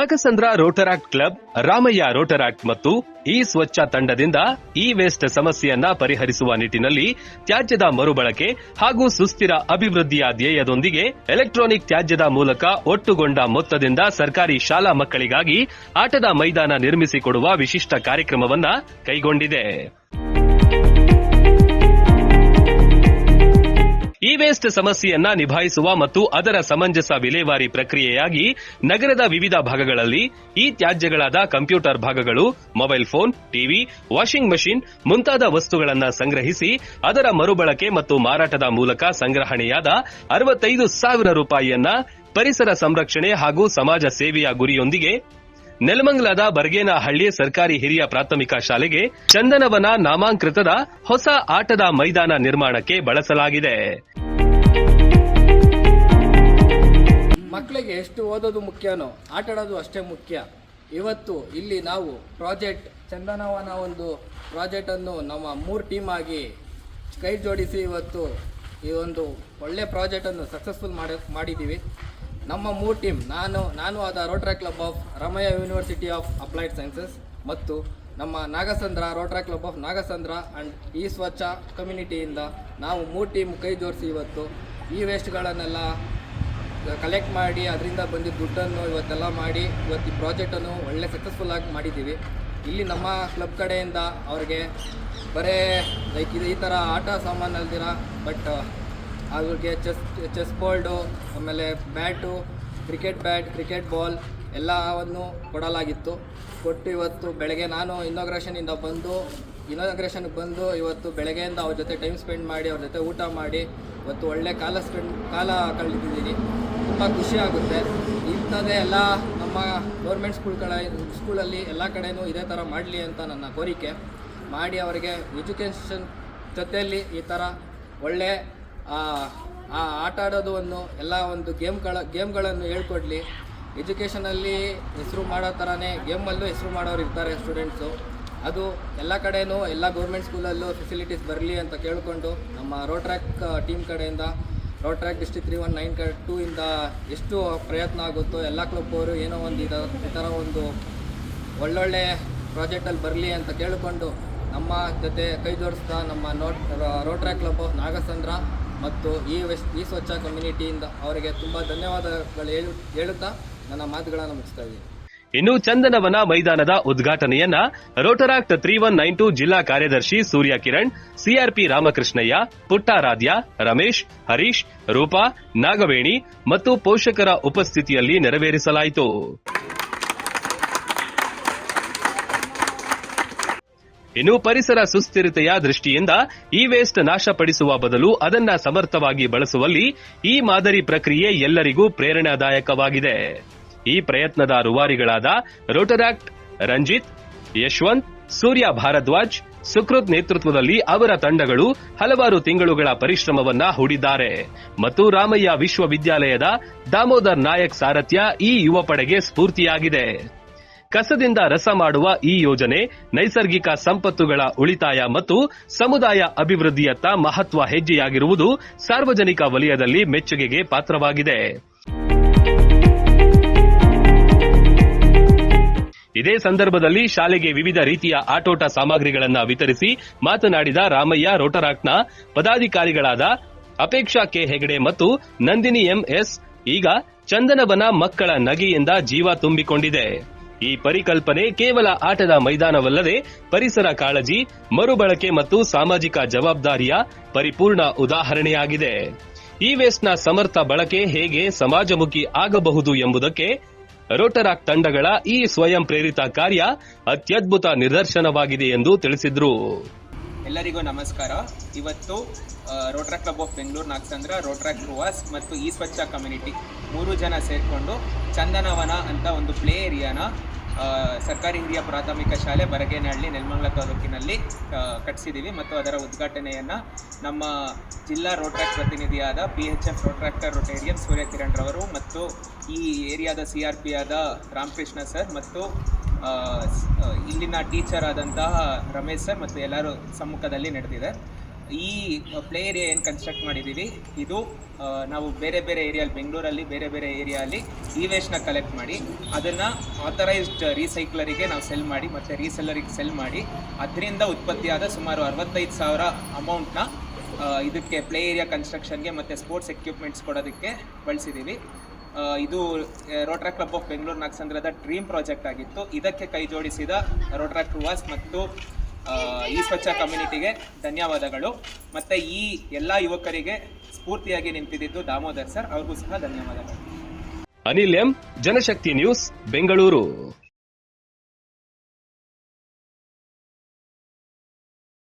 Nagasandra Rotaract club, Ramaiah Rotaract ಮತ್ತು ಈ ಸ್ವಚ್ಛ ತಂಡದಿಂದ ಈ ವೇಸ್ಟ್ ಸಮಸ್ಯೆಯನ್ನ ಪರಿಹರಿಸುವ ನಿಟ್ಟಿನಲ್ಲಿ ತ್ಯಾಜ್ಯದ ಮರುಬಳಕೆ ಹಾಗೂ ಸುಸ್ಥಿರ ಅಭಿವೃದ್ಧಿಯ ಧ್ಯೇಯದೊಂದಿಗೆ ಎಲೆಕ್ಟ್ರಾನಿಕ್ ತ್ಯಾಜ್ಯದ ಮೂಲಕ ಒಟ್ಟುಗೊಂಡ ಮೊತ್ತದಿಂದ ಸರ್ಕಾರಿ ಶಾಲಾ ಮಕ್ಕಳಿಗಾಗಿ ಆಟದ ಮೈದಾನ ನಿರ್ಮಿಸಿಕೊಡುವ ವಿಶಿಷ್ಟ ಕಾರ್ಯಕ್ರಮವನ್ನ ಕೈಗೊಂಡಿದೆ. ಈ ವೇಸ್ಟ್ ಸಮಸ್ಯೆಯನ್ನ ನಿಭಾಯಿಸುವ ಮತ್ತು ಅದರ ಸಮಂಜಸ ವಿಲೇವಾರಿ ಪ್ರಕ್ರಿಯೆಯಾಗಿ ನಗರದ ವಿವಿಧ ಭಾಗಗಳಲ್ಲಿ ಈ ತ್ಯಾಜ್ಯಗಳಾದ ಕಂಪ್ಯೂಟರ್ ಭಾಗಗಳು, mobile phone, TV, washing machine ಮುಂತಾದ ವಸ್ತುಗಳನ್ನು ಸಂಗ್ರಹಿಸಿ ಅದರ ಮರುಬಳಕೆ ಮತ್ತು ಮಾರಾಟದ ಮೂಲಕ ಸಂಗ್ರಹಣೆಯಾದ 65,000 ರೂಪಾಯಿಯನ್ನ ಪರಿಸರ ಸಂರಕ್ಷಣೆ ಹಾಗೂ ಸಮಾಜ ಸೇವೆಯ ಗುರಿಯೊಂದಿಗೆ ನೆಲಮಂಗಲದ ಬರ್ಗೇನಹಳ್ಳಿ ಸರ್ಕಾರಿ ಹಿರಿಯ ಪ್ರಾಥಮಿಕ ಶಾಲೆಗೆ ಚಂದನವನ ನಾಮಾಂಕೃತದ ಹೊಸ ಆಟದ ಮೈದಾನ ನಿರ್ಮಾಣಕ್ಕೆ ಬಳಸಲಾಗಿದೆ. ಮಕ್ಕಳಿಗೆ ಎಷ್ಟು ಓದೋದು ಮುಖ್ಯನೋ ಆಟಾಡೋದು ಅಷ್ಟೇ ಮುಖ್ಯ. ಇವತ್ತು ಇಲ್ಲಿ ನಾವು ಪ್ರಾಜೆಕ್ಟ್ ಚಂದನವನ ಒಂದು ಪ್ರಾಜೆಕ್ಟನ್ನು ನಮ್ಮ 3 ಟೀಮ್ ಆಗಿ ಕೈ ಜೋಡಿಸಿ ಇವತ್ತು ಈ ಒಂದು ಒಳ್ಳೆ ಪ್ರಾಜೆಕ್ಟನ್ನು ಸಕ್ಸಸ್ಫುಲ್ ಮಾಡಿದ್ದೀವಿ. ನಮ್ಮ 3 ಟೀಮ್ ನಾನು ಆದ Rotaract club of Ramaiah university of applied sciences ಮತ್ತು ನಮ್ಮ Nagasandra Rotaract club of Nagasandra and ಈ ಸ್ವಚ್ಛ ಕಮ್ಯುನಿಟಿಯಿಂದ ನಾವು 3 ಟೀಮ್ ಕೈ ಜೋಡಿಸಿ ಇವತ್ತು ಈ ವೇಸ್ಟ್ಗಳನ್ನೆಲ್ಲ ಕಲೆಕ್ಟ್ ಮಾಡಿ ಅದರಿಂದ ಬಂದಿದ್ದ ದುಡ್ಡನ್ನು ಇವತ್ತೆಲ್ಲ ಮಾಡಿ ಇವತ್ತು ಈ ಪ್ರಾಜೆಕ್ಟನ್ನು ಒಳ್ಳೆ ಸಕ್ಸಸ್ಫುಲ್ಲಾಗಿ ಮಾಡಿದ್ದೀವಿ. ಇಲ್ಲಿ ನಮ್ಮ ಕ್ಲಬ್ ಕಡೆಯಿಂದ ಅವ್ರಿಗೆ ಬರೀ ಲೈಕ್ ಈ ಥರ ಆಟ ಸಾಮಾನು ಅಲ್ದಿರ ಬಟ್ ಅವ್ರಿಗೆ ಚೆಸ್ ಬೋರ್ಡು, ಆಮೇಲೆ ಬ್ಯಾಟು, ಕ್ರಿಕೆಟ್ ಬಾಲ್ ಎಲ್ಲವನ್ನು ಕೊಡಲಾಗಿತ್ತು. ಕೊಟ್ಟು ಇವತ್ತು ಬೆಳಗ್ಗೆ ನಾನು ಇನಾಗ್ರೇಷನ್ಗೆ ಬಂದು ಇವತ್ತು ಬೆಳಗ್ಗೆಯಿಂದ ಅವ್ರ ಜೊತೆ ಟೈಮ್ ಸ್ಪೆಂಡ್ ಮಾಡಿ ಅವ್ರ ಜೊತೆ ಊಟ ಮಾಡಿ ಇವತ್ತು ಒಳ್ಳೆ ಕಾಲ ಕಳೆದಿದ್ದೀನಿ. ತುಂಬ ಖುಷಿ ಆಗುತ್ತೆ. ಇಂಥದ್ದೇ ಎಲ್ಲ ನಮ್ಮ ಗೌರ್ಮೆಂಟ್ ಸ್ಕೂಲಲ್ಲಿ ಎಲ್ಲ ಕಡೆಯೂ ಇದೇ ಥರ ಮಾಡಲಿ ಅಂತ ನನ್ನ ಕೋರಿಕೆ. ಮಾಡಿ ಅವರಿಗೆ ಎಜುಕೇಷನ್ ಜೊತೆಯಲ್ಲಿ ಈ ಥರ ಒಳ್ಳೆ ಆಟ ಆಡೋದು ಎಲ್ಲ ಒಂದು ಗೇಮ್ಗಳನ್ನು ಹೇಳ್ಕೊಡ್ಲಿ. ಎಜುಕೇಷನಲ್ಲಿ ಹೆಸರು ಮಾಡೋ ಥರನೇ ಗೇಮಲ್ಲೂ ಹೆಸರು ಮಾಡೋರು ಇರ್ತಾರೆ ಸ್ಟೂಡೆಂಟ್ಸು. ಅದು ಎಲ್ಲ ಕಡೆಯೂ ಎಲ್ಲ ಗೌರ್ಮೆಂಟ್ ಸ್ಕೂಲಲ್ಲೂ ಫೆಸಿಲಿಟೀಸ್ ಬರಲಿ ಅಂತ ಕೇಳಿಕೊಂಡು ನಮ್ಮ ರೋಟ್ರ್ಯಾಕ್ ಟೀಮ್ ಕಡೆಯಿಂದ ರೋಟ್ರ್ಯಾಕ್ ಡಿಸ್ಟ್ರಿಕ್ಟ್ 319-2 ಇಂದ ಎಷ್ಟು ಪ್ರಯತ್ನ ಆಗುತ್ತೋ ಎಲ್ಲ ಕ್ಲಬ್ ಅವರು ಏನೋ ಒಂದು ಈ ಥರ ಒಂದು ಒಳ್ಳೊಳ್ಳೆ ಪ್ರಾಜೆಕ್ಟಲ್ಲಿ ಬರಲಿ ಅಂತ ಕೇಳಿಕೊಂಡು ನಮ್ಮ ಜೊತೆ ಕೈ ಜೋಡಿಸ್ತಾ ನಮ್ಮ ರೋಟ್ರ್ಯಾಕ್ ಕ್ಲಬ್ ಆಫ್ ನಾಗಸಂದ್ರ ಮತ್ತು ಈ ಸ್ವಚ್ಛ ಕಮ್ಯುನಿಟಿಯಿಂದ ಅವರಿಗೆ ತುಂಬ ಧನ್ಯವಾದಗಳು ಹೇಳುತ್ತಾ ನನ್ನ ಮಾತುಗಳನ್ನು ಮುಗಿಸ್ತಾ ಇದ್ದೀನಿ. ಇನ್ನು ಚಂದನವನ ಮೈದಾನದ ಉದ್ಘಾಟನೆಯನ್ನ ರೋಟರಾಕ್ಟ್ 3192 ಜಿಲ್ಲಾ ಕಾರ್ಯದರ್ಶಿ ಸೂರ್ಯ ಕಿರಣ್, ಸಿಆರ್ಪಿ ರಾಮಕೃಷ್ಣಯ್ಯ, ಪುಟ್ಟಾರಾಧ್ಯ, ರಮೇಶ್, ಹರೀಶ್, ರೂಪಾ, ನಾಗವೇಣಿ ಮತ್ತು ಪೋಷಕರ ಉಪಸ್ಥಿತಿಯಲ್ಲಿ ನೆರವೇರಿಸಲಾಯಿತು. ಇನ್ನು ಪರಿಸರ ಸುಸ್ಥಿರತೆಯ ದೃಷ್ಟಿಯಿಂದ ಈ ವೇಸ್ಟ್ ನಾಶಪಡಿಸುವ ಬದಲು ಅದನ್ನ ಸಮರ್ಥವಾಗಿ ಬಳಸುವಲ್ಲಿ ಈ ಮಾದರಿ ಪ್ರಕ್ರಿಯೆ ಎಲ್ಲರಿಗೂ ಪ್ರೇರಣಾದಾಯಕವಾಗಿದೆ. ಈ ಪ್ರಯತ್ನದ ರೂವಾರಿಗಳಾದ ರೋಟರಾಕ್ಟ್ ರಂಜಿತ್, ಯಶವಂತ್, ಸೂರ್ಯ ಭಾರದ್ವಾಜ್, ಸುಕೃತ್ ನೇತೃತ್ವದಲ್ಲಿ ಅವರ ತಂಡಗಳು ಹಲವಾರು ತಿಂಗಳುಗಳ ಪರಿಶ್ರಮವನ್ನ ಹೂಡಿದ್ದಾರೆ ಮತ್ತು ರಾಮಯ್ಯ ವಿಶ್ವವಿದ್ಯಾಲಯದ ದಾಮೋದರ್ ನಾಯಕ್ ಸಾರಥ್ಯ ಈ ಯುವ ಪಡೆಗೆ ಸ್ಫೂರ್ತಿಯಾಗಿದೆ. ಕಸದಿಂದ ರಸ ಮಾಡುವ ಈ ಯೋಜನೆ ನೈಸರ್ಗಿಕ ಸಂಪತ್ತುಗಳ ಉಳಿತಾಯ ಮತ್ತು ಸಮುದಾಯ ಅಭಿವೃದ್ಧಿಯತ್ತ ಮಹತ್ವ ಹೆಜ್ಜೆಯಾಗಿರುವುದು ಸಾರ್ವಜನಿಕ ವಲಯದಲ್ಲಿ ಮೆಚ್ಚುಗೆಗೆ ಪಾತ್ರವಾಗಿದೆ. ಇದೇ ಸಂದರ್ಭದಲ್ಲಿ ಶಾಲೆಗೆ ವಿವಿಧ ರೀತಿಯ ಆಟೋಟ ಸಾಮಗ್ರಿಗಳನ್ನು ವಿತರಿಸಿ ಮಾತನಾಡಿದ ರಾಮಯ್ಯ ರೋಟರಾಕ್ಟ್ನ ಪದಾಧಿಕಾರಿಗಳಾದ ಅಪೇಕ್ಷಾ ಕೆ ಹೆಗಡೆ ಮತ್ತು ನಂದಿನಿ ಎಂಎಸ್, ಈಗ ಚಂದನವನ ಮಕ್ಕಳ ನಗೆಯಿಂದ ಜೀವ ತುಂಬಿಕೊಂಡಿದೆ. ಈ ಪರಿಕಲ್ಪನೆ ಕೇವಲ ಆಟದ ಮೈದಾನವಲ್ಲದೆ ಪರಿಸರ ಕಾಳಜಿ, ಮರುಬಳಕೆ ಮತ್ತು ಸಾಮಾಜಿಕ ಜವಾಬ್ದಾರಿಯ ಪರಿಪೂರ್ಣ ಉದಾಹರಣೆಯಾಗಿದೆ. ಈ ವೇಸ್ಟ್ನ ಸಮರ್ಥ ಬಳಕೆ ಹೇಗೆ ಸಮಾಜಮುಖಿ ಆಗಬಹುದು ಎಂಬುದಕ್ಕೆ ರೋಟರಾಕ್ಟ್ ತಂಡಗಳ ಈ ಸ್ವಯಂ ಪ್ರೇರಿತ ಕಾರ್ಯ ಅತ್ಯದ್ಭುತ ನಿದರ್ಶನವಾಗಿದೆ ಎಂದು ತಿಳಿಸಿದ್ರು. ಎಲ್ಲರಿಗೂ ನಮಸ್ಕಾರ. ಇವತ್ತು Rotaract club of Bengaluru Nagasandra, Rotaract ರುವಾಸ್ ಮತ್ತು ಈ ಸ್ವಚ್ಛ ಕಮ್ಯುನಿಟಿ 3 ಜನ ಸೇರಿಕೊಂಡು ಚಂದನವನ ಅಂತ ಒಂದು ಪ್ಲೇ ಏರಿಯಾನ ಸರ್ಕಾರಿ ಹಿರಿಯ ಪ್ರಾಥಮಿಕ ಶಾಲೆ ಬರಗೇನಹಳ್ಳಿ, ನೆಲಮಂಗಲ ತಾಲೂಕಿನಲ್ಲಿ ಕಟ್ಟಿಸಿದ್ದೀವಿ ಮತ್ತು ಅದರ ಉದ್ಘಾಟನೆಯನ್ನು ನಮ್ಮ ಜಿಲ್ಲಾ Rotaract ಪ್ರತಿನಿಧಿಯಾದ PHF ರೋಟರಾಕ್ಟರ್ Rotarian Surya Kiran ರವರು ಮತ್ತು ಈ ಏರಿಯಾದ CRP ಆದ ರಾಮಕೃಷ್ಣ ಸರ್ ಮತ್ತು ಇಲ್ಲಿನ ಟೀಚರ್ ಆದಂತಹ ರಮೇಶ್ ಸರ್ ಮತ್ತು ಎಲ್ಲರೂ ಸಮ್ಮುಖದಲ್ಲಿ ನಡೆದಿದೆ. ಈ ಪ್ಲೇ ಏರಿಯಾ ಏನು ಕನ್ಸ್ಟ್ರಕ್ಟ್ ಮಾಡಿದ್ದೀವಿ ಇದು ನಾವು ಬೇರೆ ಬೇರೆ ಏರಿಯಲ್ಲಿ ಬೆಂಗಳೂರಲ್ಲಿ ಬೇರೆ ಬೇರೆ ಏರಿಯಲ್ಲಿ ಈ ವೇಸ್ಟ್ನ ಕಲೆಕ್ಟ್ ಮಾಡಿ ಅದನ್ನು ಆಥರೈಸ್ಡ್ ರೀಸೈಕ್ಲರಿಗೆ ನಾವು ಸೆಲ್ ಮಾಡಿ ಮತ್ತು ರೀಸೆಲ್ಲರಿಗೆ ಸೆಲ್ ಮಾಡಿ ಅದರಿಂದ ಉತ್ಪತ್ತಿಯಾದ ಸುಮಾರು 65,000 ಅಮೌಂಟ್ನ ಇದಕ್ಕೆ ಪ್ಲೇ ಏರಿಯಾ ಕನ್ಸ್ಟ್ರಕ್ಷನ್ಗೆ ಮತ್ತು ಸ್ಪೋರ್ಟ್ಸ್ ಎಕ್ವಿಪ್ಮೆಂಟ್ಸ್ ಕೊಡೋದಕ್ಕೆ ಬಳಸಿದ್ದೀವಿ. ಇದು ರೋಟರಿ ಕ್ಲಬ್ ಆಫ್ ಬೆಂಗಳೂರು ನಾಗಸಂದ್ರದ ಡ್ರೀಮ್ ಪ್ರಾಜೆಕ್ಟ್ ಆಗಿತ್ತು. ಇದಕ್ಕೆ ಕೈ ಜೋಡಿಸಿದ ರೋಟರಿ ಕ್ರುವಾಸ್ ಮತ್ತು ಈ ಸ್ವಚ್ಛ ಕಮ್ಯುನಿಟಿಗೆ ಧನ್ಯವಾದಗಳು. ಮತ್ತು ಈ ಎಲ್ಲ ಯುವಕರಿಗೆ ಸ್ಫೂರ್ತಿಯಾಗಿ ನಿಂತಿದ್ದು ದಾಮೋದರ್ ಸರ್, ಅವ್ರಿಗೂ ಸಹ ಧನ್ಯವಾದಗಳು. ಅನಿಲ್ ಎಂ, ಜನಶಕ್ತಿ ನ್ಯೂಸ್, ಬೆಂಗಳೂರು.